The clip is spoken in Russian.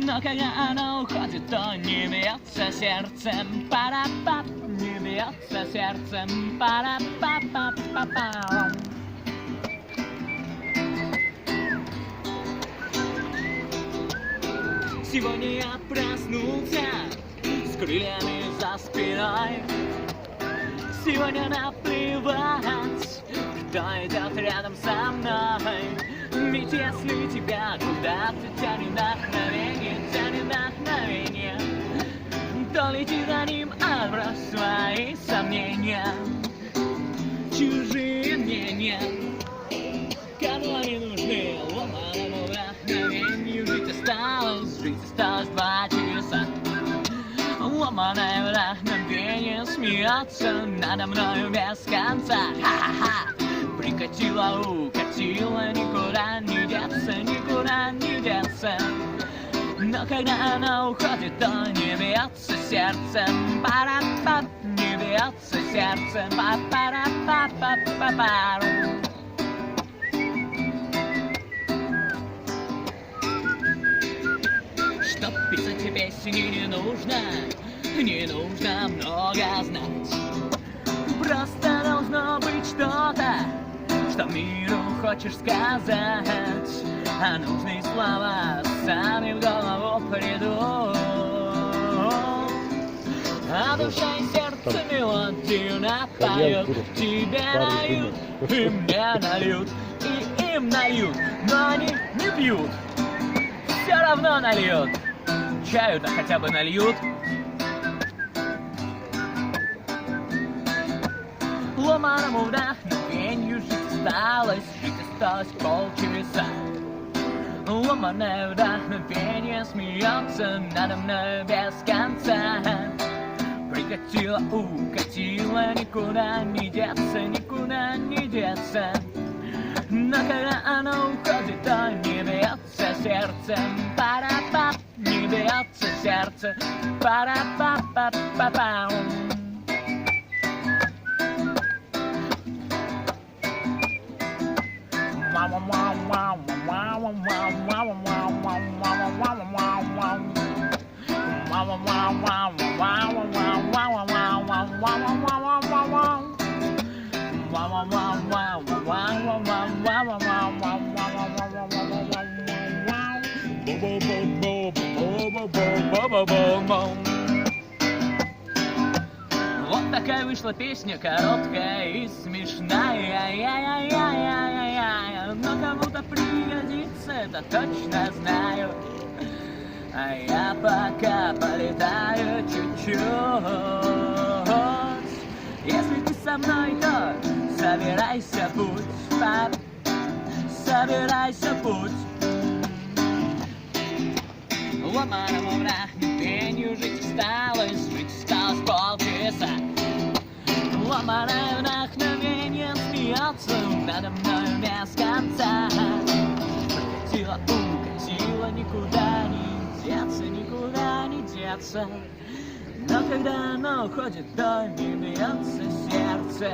Но когда она уходит, то не бьется сердцем. Пара-пап, не бьется сердцем. Пара-па-па-па-па. Сегодня я проснулся с крыльями за спиной. Сегодня наплевать, кто идет рядом со мной. Ведь если тебя куда-то тянет вдохновение, то лети за ним, отбрось свои сомнения. Чужие мнения, кому они нужны, ломаному вдохновению. Жить осталось 2 часа. Ломаное вдохновение смеется надо мною без конца. Ха-ха-ха. Прикатила, укатила, никуда не деться, никуда не деться. Но когда она уходит, то не бьется сердцем. Пара-пап, не бьется сердцем. Па-пара-па-па-па-пару. Чтоб писать песни не нужно много знать. Просто должно быть что-то, что миру хочешь сказать. А нужные слова сами в голову придут. А душа и сердце мелодию напоют. Тебе нальют, и мне нальют, и им нальют. Но они не пьют, все равно нальют. Чаю-то хотя бы нальют. Ломаному вдохновению жить осталось полчаса. Ломаное вдохновение смеется надо мной без конца. Прикатила, укатила, никуда не деться, никуда не деться. Но когда она уходит, то не бьется сердцем. Пара-пап, не бьется сердце. Пара-па-па-па-пау. Вот такая вышла песня, короткая и смешная. Но кому-то пригодится, это точно знаю. А я пока полетаю чуть-чуть. Если ты со мной, то собирайся в путь, пап, собирайся в путь. Ломаному вдохновению жить осталось полчаса. Ломаное вдохновение смеется надо мною без конца. Прокатила, укатила, никуда не деться, никуда не деться. Но когда оно уходит, то не бьется сердце.